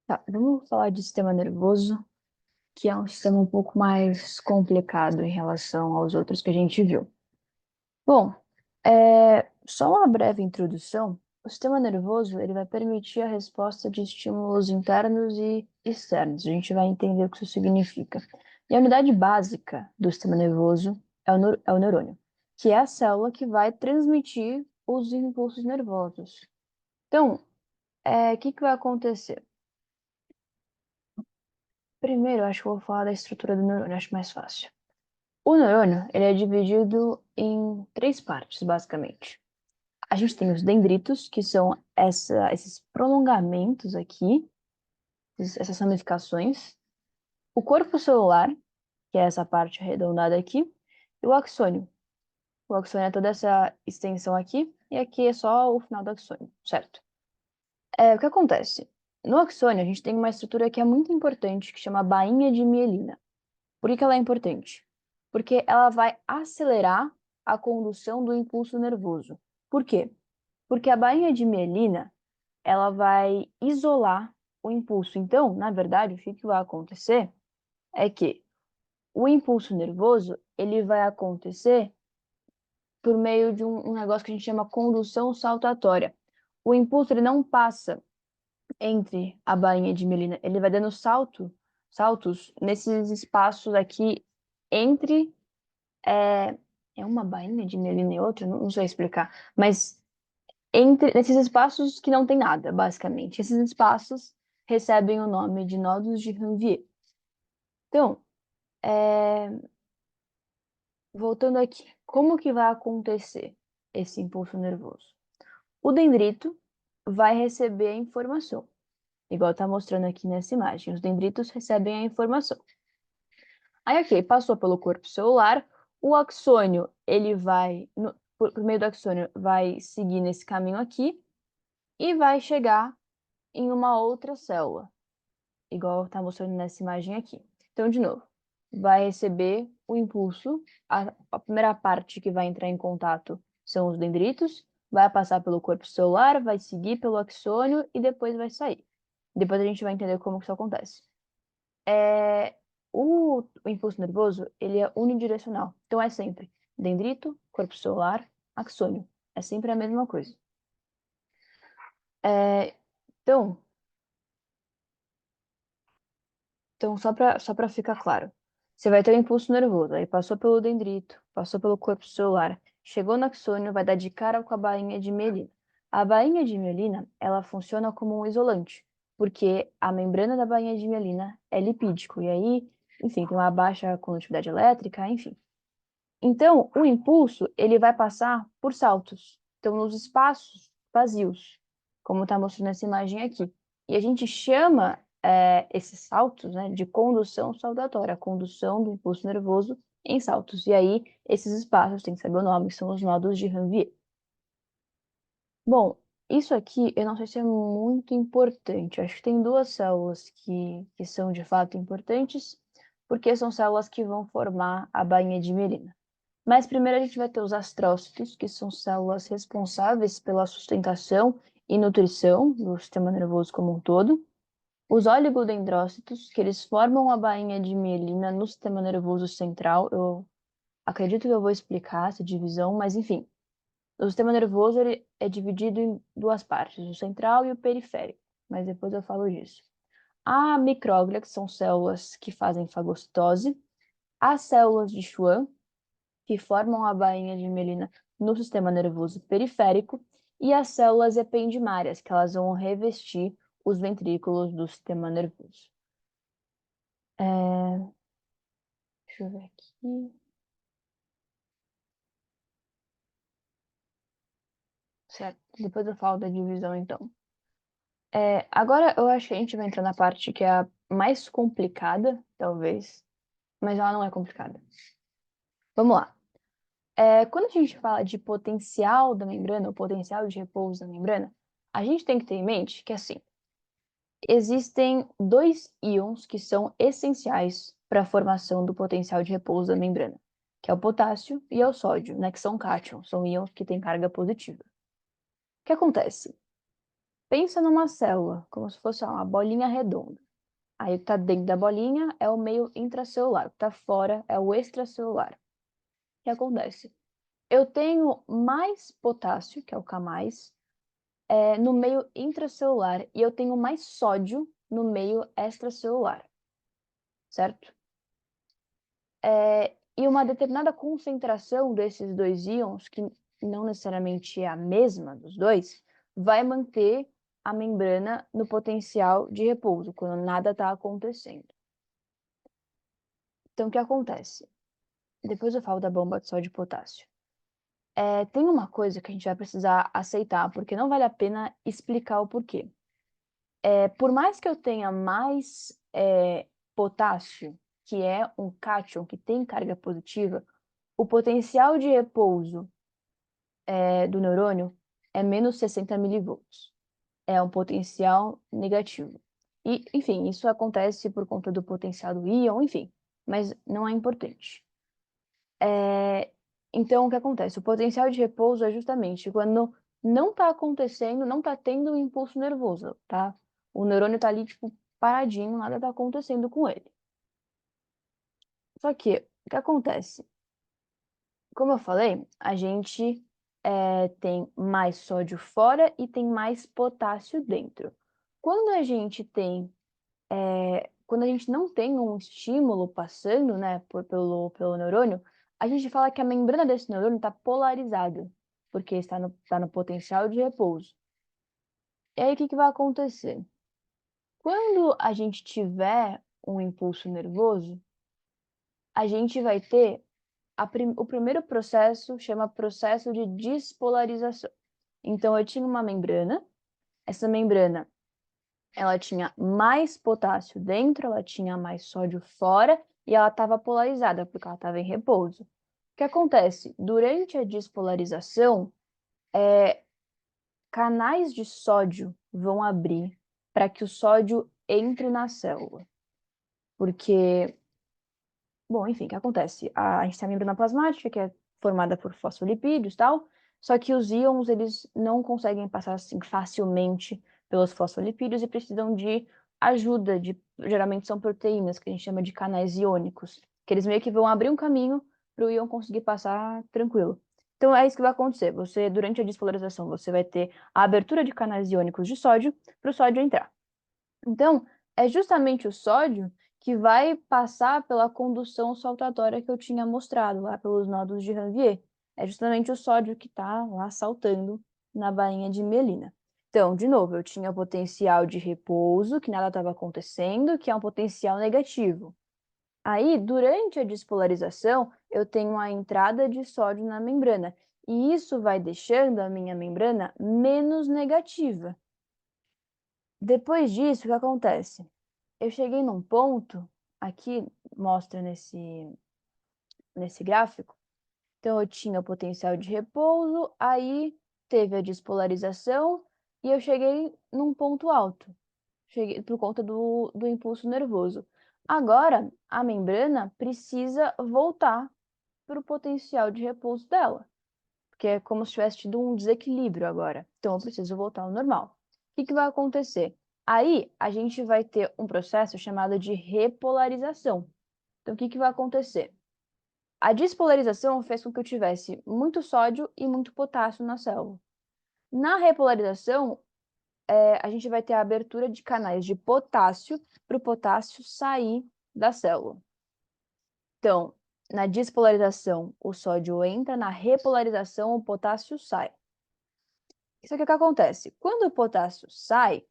Tá, vamos falar de sistema nervoso, que é um sistema um pouco mais complicado em relação aos outros que a gente viu. Bom, só uma breve introdução. O sistema nervoso ele vai permitir a resposta de estímulos internos e externos. A gente vai entender o que isso significa. E a unidade básica do sistema nervoso é o neurônio, que é a célula que vai transmitir os impulsos nervosos. Então, o que vai acontecer? Primeiro, eu acho que eu vou falar da estrutura do neurônio, acho mais fácil. O neurônio, ele é dividido em três partes, basicamente. A gente tem os dendritos, que são esses prolongamentos aqui, essas ramificações. O corpo celular, que é essa parte arredondada aqui. E o axônio. O axônio é toda essa extensão aqui, e aqui é só o final do axônio, certo? O que acontece? No axônio, a gente tem uma estrutura que é muito importante, que chama bainha de mielina. Por que ela é importante? Porque ela vai acelerar a condução do impulso nervoso. Por quê? Porque a bainha de mielina, ela vai isolar o impulso. Então, na verdade, o que vai acontecer é que o impulso nervoso, ele vai acontecer por meio de um negócio que a gente chama condução saltatória. O impulso, ele não passa entre a bainha de mielina, ele vai dando saltos nesses espaços aqui entre é uma bainha de mielina e outra, não sei explicar, mas entre esses espaços que não tem nada, basicamente. Esses espaços recebem o nome de nodos de Ranvier. Então, é, voltando aqui, como que vai acontecer esse impulso nervoso? O dendrito vai receber a informação, igual está mostrando aqui nessa imagem. Os dendritos recebem a informação. Aí, ok, passou pelo corpo celular, o axônio, ele vai, por meio do axônio, vai seguir nesse caminho aqui e vai chegar em uma outra célula, igual está mostrando nessa imagem aqui. Então, de novo, vai receber o impulso, a primeira parte que vai entrar em contato são os dendritos, vai passar pelo corpo celular, vai seguir pelo axônio e depois vai sair. Depois a gente vai entender como que isso acontece. O impulso nervoso, ele é unidirecional. Então, é sempre dendrito, corpo celular, axônio. É sempre a mesma coisa. É, então, só para ficar claro, você vai ter o impulso nervoso, aí passou pelo dendrito, passou pelo corpo celular, chegou no axônio, vai dar de cara com a bainha de mielina. A bainha de mielina, ela funciona como um isolante, porque a membrana da bainha de mielina é lipídico, e aí, enfim, tem uma baixa condutividade elétrica, enfim. Então, o impulso, ele vai passar por saltos, então nos espaços vazios, como está mostrando essa imagem aqui. E a gente chama esses saltos, né, de condução saltatória, a condução do impulso nervoso em saltos. E aí, esses espaços, tem que saber o nome, são os nodos de Ranvier. Bom, isso aqui eu não sei se é muito importante. Acho que tem duas células que são de fato importantes, porque são células que vão formar a bainha de mielina. Mas primeiro a gente vai ter os astrócitos, que são células responsáveis pela sustentação e nutrição do sistema nervoso como um todo. Os oligodendrócitos, que eles formam a bainha de mielina no sistema nervoso central. Eu acredito que eu vou explicar essa divisão, mas enfim. O sistema nervoso ele é dividido em duas partes, o central e o periférico. Mas depois eu falo disso. A micróglia, que são células que fazem fagocitose. As células de Schwann, que formam a bainha de mielina no sistema nervoso periférico, e as células ependimárias, que elas vão revestir os ventrículos do sistema nervoso. Deixa eu ver aqui. Certo, depois eu falo da divisão, então. Agora eu acho que a gente vai entrar na parte que é a mais complicada, talvez, mas ela não é complicada. Vamos lá. Quando a gente fala de potencial da membrana, ou potencial de repouso da membrana, a gente tem que ter em mente que, assim, existem dois íons que são essenciais para a formação do potencial de repouso da membrana, que é o potássio e o sódio, né, que são cátions, são íons que têm carga positiva. O que acontece? Pensa numa célula, como se fosse uma bolinha redonda. Aí o que está dentro da bolinha é o meio intracelular, o que está fora é o extracelular. O que acontece? Eu tenho mais potássio, que é o K+, no meio intracelular, e eu tenho mais sódio no meio extracelular, certo? E uma determinada concentração desses dois íons, que não necessariamente é a mesma dos dois, vai manter a membrana no potencial de repouso, quando nada está acontecendo. Então, o que acontece? Depois eu falo da bomba de sódio e potássio. Tem uma coisa que a gente vai precisar aceitar, porque não vale a pena explicar o porquê. Por mais que eu tenha mais potássio, que é um cátion que tem carga positiva, o potencial de repouso do neurônio é menos 60 milivolts. É um potencial negativo. E, enfim, isso acontece por conta do potencial do íon, enfim, mas não é importante. Então, o que acontece? O potencial de repouso é justamente quando não está acontecendo, não está tendo um impulso nervoso, tá? O neurônio está ali, tipo, paradinho, nada está acontecendo com ele. Só que, o que acontece? Como eu falei, a gente tem mais sódio fora e tem mais potássio dentro. Quando a gente tem, quando a gente não tem um estímulo passando, né, pelo neurônio, a gente fala que a membrana desse neurônio está polarizada, porque está no potencial de repouso. E aí, o que vai acontecer? Quando a gente tiver um impulso nervoso, a gente vai ter o primeiro processo chama processo de despolarização. Então, eu tinha uma membrana, essa membrana, ela tinha mais potássio dentro, ela tinha mais sódio fora, e ela estava polarizada, porque ela estava em repouso. O que acontece? Durante a despolarização, canais de sódio vão abrir para que o sódio entre na célula. Porque bom, enfim, o que acontece? A gente tem a membrana plasmática, que é formada por fosfolipídios e tal, só que os íons, eles não conseguem passar assim facilmente pelos fosfolipídios e precisam de ajuda, geralmente são proteínas, que a gente chama de canais iônicos, que eles meio que vão abrir um caminho para o íon conseguir passar tranquilo. Então, é isso que vai acontecer. Você, durante a despolarização, você vai ter a abertura de canais iônicos de sódio para o sódio entrar. Então, é justamente o sódio que vai passar pela condução saltatória que eu tinha mostrado lá pelos nódulos de Ranvier. É justamente o sódio que está lá saltando na bainha de mielina. Então, de novo, eu tinha o potencial de repouso, que nada estava acontecendo, que é um potencial negativo. Aí, durante a despolarização, eu tenho a entrada de sódio na membrana, e isso vai deixando a minha membrana menos negativa. Depois disso, o que acontece? Eu cheguei num ponto, aqui mostra nesse gráfico, então eu tinha o potencial de repouso, aí teve a despolarização e eu cheguei num ponto alto, cheguei por conta do impulso nervoso. Agora, a membrana precisa voltar para o potencial de repouso dela, porque é como se tivesse tido um desequilíbrio agora. Então, eu preciso voltar ao normal. O que vai acontecer? Aí, a gente vai ter um processo chamado de repolarização. Então, o que vai acontecer? A despolarização fez com que eu tivesse muito sódio e muito potássio na célula. Na repolarização, a gente vai ter a abertura de canais de potássio para o potássio sair da célula. Então, na despolarização, o sódio entra, na repolarização, o potássio sai. Isso aqui é o que acontece. Quando o potássio sai,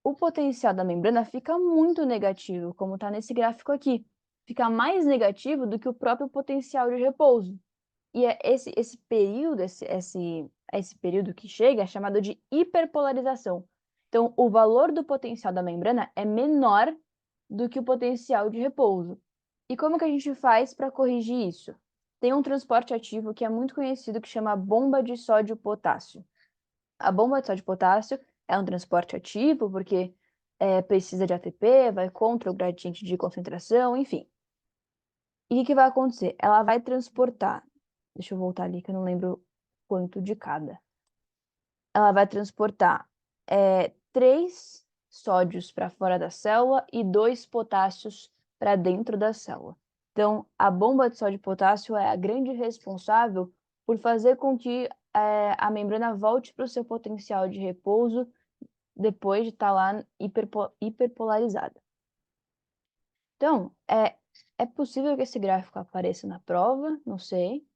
o potencial da membrana fica muito negativo, como está nesse gráfico aqui. Fica mais negativo do que o próprio potencial de repouso. E é esse período, esse período que chega é chamado de hiperpolarização. Então, o valor do potencial da membrana é menor do que o potencial de repouso. E como que a gente faz para corrigir isso? Tem um transporte ativo que é muito conhecido que chama bomba de sódio-potássio. A bomba de sódio-potássio é um transporte ativo porque precisa de ATP, vai contra o gradiente de concentração, enfim. E o que vai acontecer? Ela vai transportar. Deixa eu voltar ali que eu não lembro quanto de cada. Ela vai transportar 3 sódios para fora da célula e 2 potássios para dentro da célula. Então, a bomba de sódio e potássio é a grande responsável por fazer com que a membrana volte para o seu potencial de repouso depois de estar lá hiperpolarizada. Então, é possível que esse gráfico apareça na prova, não sei,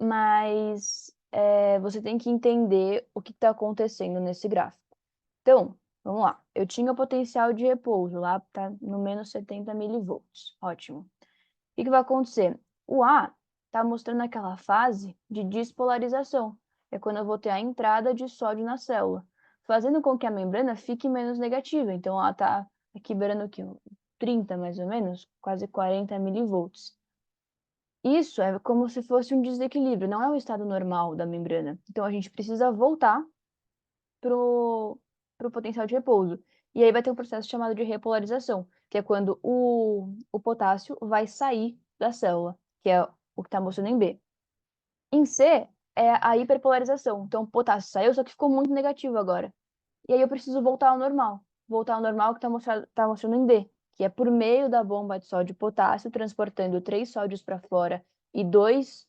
mas você tem que entender o que está acontecendo nesse gráfico. Então, vamos lá. Eu tinha o potencial de repouso, lá está no menos 70 milivolts. Ótimo. O que vai acontecer? O A está mostrando aquela fase de despolarização. É quando eu vou ter a entrada de sódio na célula, fazendo com que a membrana fique menos negativa. Então, ela está aqui beirando o quê? 30, mais ou menos, quase 40 milivolts. Isso é como se fosse um desequilíbrio, não é o estado normal da membrana. Então, a gente precisa voltar pro potencial de repouso. E aí vai ter um processo chamado de repolarização, que é quando o potássio vai sair da célula, que é o que está mostrando em B. Em C, é a hiperpolarização. Então, o potássio saiu, só que ficou muito negativo agora. E aí eu preciso voltar ao normal. Voltar ao normal que está mostrando em D, que é por meio da bomba de sódio e potássio, transportando 3 sódios para fora e 2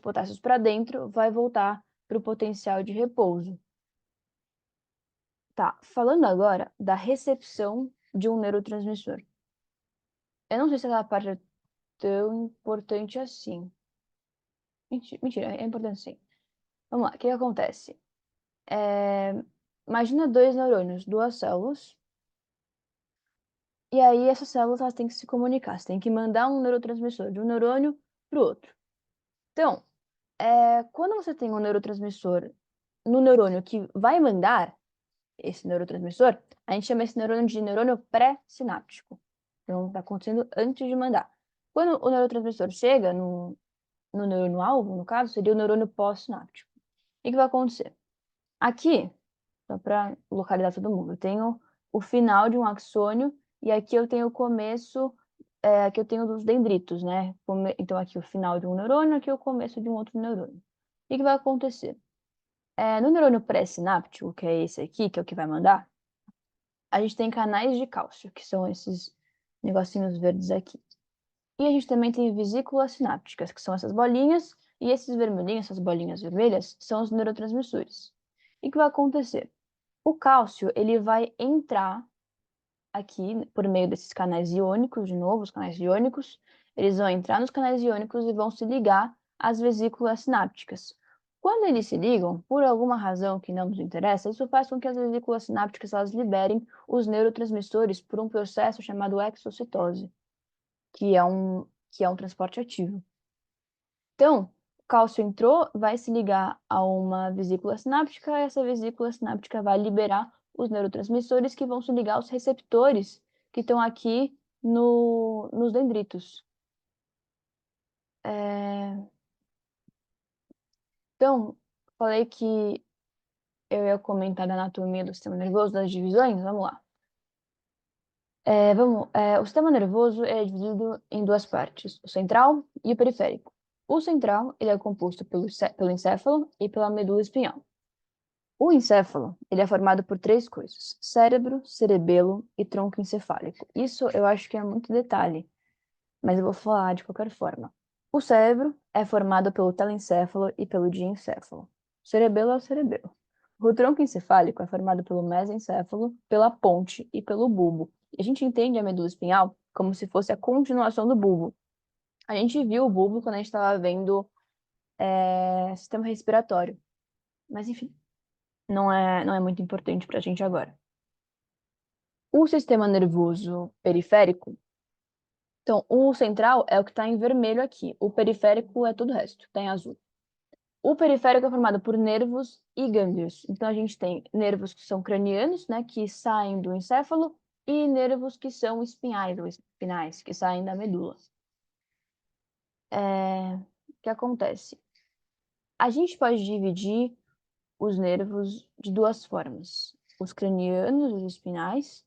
potássios para dentro, vai voltar para o potencial de repouso. Tá, falando agora da recepção de um neurotransmissor. Eu não sei se essa parte é tão importante assim. Mentira, é importante sim. Vamos lá, o que acontece? Imagina 2 neurônios, 2 células, e aí essas células elas têm que se comunicar, você tem que mandar um neurotransmissor de um neurônio para o outro. Então, quando você tem um neurotransmissor no neurônio que vai mandar esse neurotransmissor, a gente chama esse neurônio de neurônio pré-sináptico. Então, está acontecendo antes de mandar. Quando o neurotransmissor chega no neurônio-alvo, no caso, seria o neurônio pós-sináptico. O que vai acontecer? Aqui, só para localizar todo mundo, eu tenho o final de um axônio e aqui eu tenho o começo, aqui eu tenho dos dendritos, né? Então, aqui o final de um neurônio, aqui o começo de um outro neurônio. O que vai acontecer? No neurônio pré-sináptico, que é esse aqui, que é o que vai mandar, a gente tem canais de cálcio, que são esses negocinhos verdes aqui. E a gente também tem vesículas sinápticas, que são essas bolinhas, e esses vermelhinhos, essas bolinhas vermelhas, são os neurotransmissores. E o que vai acontecer? O cálcio, ele vai entrar aqui por meio desses canais iônicos, de novo, os canais iônicos, eles vão entrar nos canais iônicos e vão se ligar às vesículas sinápticas. Quando eles se ligam, por alguma razão que não nos interessa, isso faz com que as vesículas sinápticas elas liberem os neurotransmissores por um processo chamado exocitose, que é um transporte ativo. Então, o cálcio entrou, vai se ligar a uma vesícula sináptica, e essa vesícula sináptica vai liberar os neurotransmissores que vão se ligar aos receptores que estão aqui nos dendritos. Então, falei que eu ia comentar da anatomia do sistema nervoso, das divisões, vamos lá. O sistema nervoso é dividido em 2 partes, o central e o periférico. O central ele é composto pelo encéfalo e pela medula espinhal. O encéfalo ele é formado por 3 coisas: cérebro, cerebelo e tronco encefálico. Isso eu acho que é muito detalhe, mas eu vou falar de qualquer forma. O cérebro é formado pelo telencéfalo e pelo diencéfalo. O cerebelo é o cerebelo. O tronco encefálico é formado pelo mesencéfalo, pela ponte e pelo bulbo. A gente entende a medula espinhal como se fosse a continuação do bulbo. A gente viu o bulbo quando a gente estava vendo sistema respiratório. Mas, enfim, não é muito importante para a gente agora. O sistema nervoso periférico, então, o central é o que está em vermelho aqui. O periférico é todo o resto, está em azul. O periférico é formado por nervos e gânglios. Então, a gente tem nervos que são cranianos, né, que saem do encéfalo, e nervos que são espinhais, ou espinais, que saem da medula. O que acontece? A gente pode dividir os nervos de 2 formas: os cranianos, os espinais,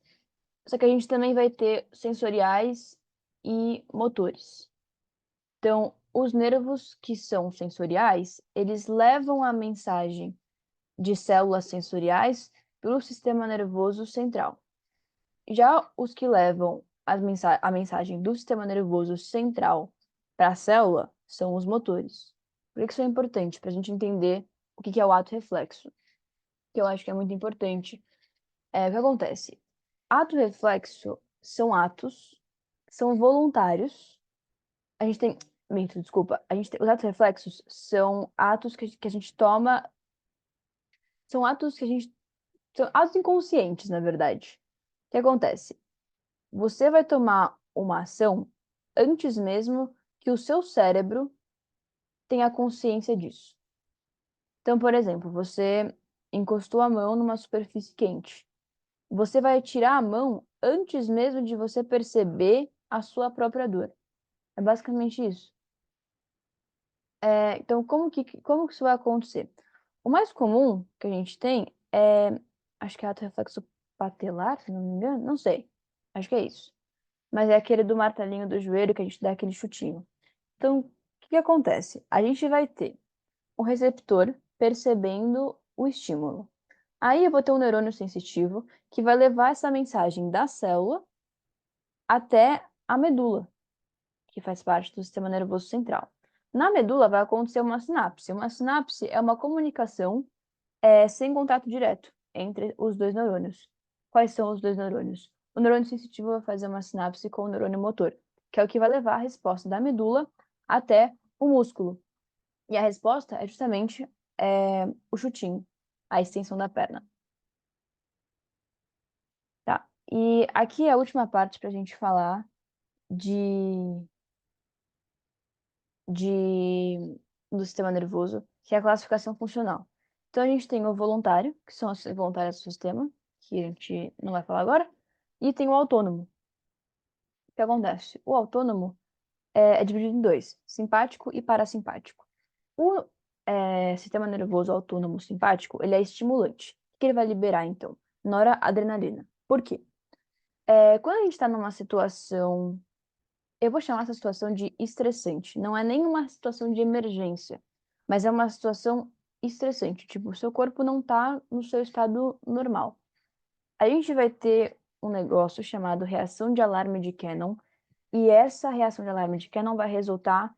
só que a gente também vai ter sensoriais e motores. Então, os nervos que são sensoriais, eles levam a mensagem de células sensoriais pelo sistema nervoso central. Já os que levam a mensagem do sistema nervoso central para a célula são os motores. Por que isso é importante? Para a gente entender o que é o ato reflexo, que eu acho que é muito importante. O que acontece? Ato reflexo são atos, são voluntários. A gente tem. Minto, desculpa. Os atos reflexos são atos que a gente toma. São atos que a gente. São atos inconscientes, na verdade. O que acontece? Você vai tomar uma ação antes mesmo que o seu cérebro tenha consciência disso. Então, por exemplo, você encostou a mão numa superfície quente. Você vai tirar a mão antes mesmo de você perceber a sua própria dor. É basicamente isso. Então, como que isso vai acontecer? O mais comum que a gente tem acho que é ato reflexo patelar, se não me engano, não sei. Acho que é isso. Mas é aquele do martelinho do joelho que a gente dá aquele chutinho. Então, o que acontece? A gente vai ter um receptor percebendo o estímulo. Aí eu vou ter um neurônio sensitivo que vai levar essa mensagem da célula até a medula, que faz parte do sistema nervoso central. Na medula vai acontecer uma sinapse. Uma sinapse é uma comunicação sem contato direto entre os dois neurônios. Quais são os dois neurônios? O neurônio sensitivo vai fazer uma sinapse com o neurônio motor, que é o que vai levar a resposta da medula até o músculo. E a resposta é justamente o chutinho, a extensão da perna. Tá. E aqui é a última parte para a gente falar de, do sistema nervoso, que é a classificação funcional. Então, a gente tem o voluntário, que são as voluntárias do sistema, que a gente não vai falar agora, e tem o autônomo. O que acontece? O autônomo é dividido em dois, simpático e parasimpático. O sistema nervoso autônomo simpático, ele é estimulante. O que ele vai liberar, então? Noradrenalina. Por quê? Quando a gente está numa situação, eu vou chamar essa situação de estressante. Não é nenhuma situação de emergência, mas é uma situação estressante. Tipo, o seu corpo não está no seu estado normal. A gente vai ter um negócio chamado reação de alarme de Cannon, e essa reação de alarme de Cannon vai resultar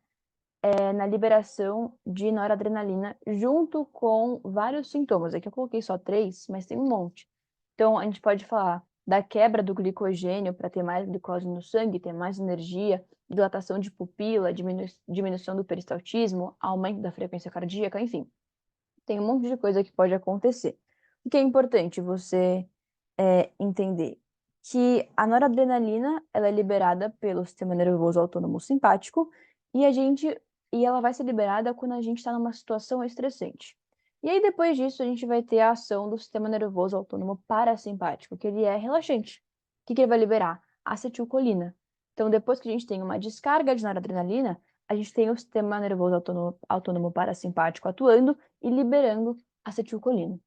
na liberação de noradrenalina junto com vários sintomas. Aqui eu coloquei só 3, mas tem um monte. Então, a gente pode falar da quebra do glicogênio para ter mais glicose no sangue, ter mais energia, dilatação de pupila, diminuição do peristaltismo, aumento da frequência cardíaca, enfim. Tem um monte de coisa que pode acontecer. O que é importante você entender que a noradrenalina ela é liberada pelo sistema nervoso autônomo simpático e ela vai ser liberada quando a gente está numa situação estressante. E aí depois disso a gente vai ter a ação do sistema nervoso autônomo parasimpático, que ele é relaxante. O que ele vai liberar? Acetilcolina. Então depois que a gente tem uma descarga de noradrenalina, a gente tem o sistema nervoso autônomo parasimpático atuando e liberando acetilcolina.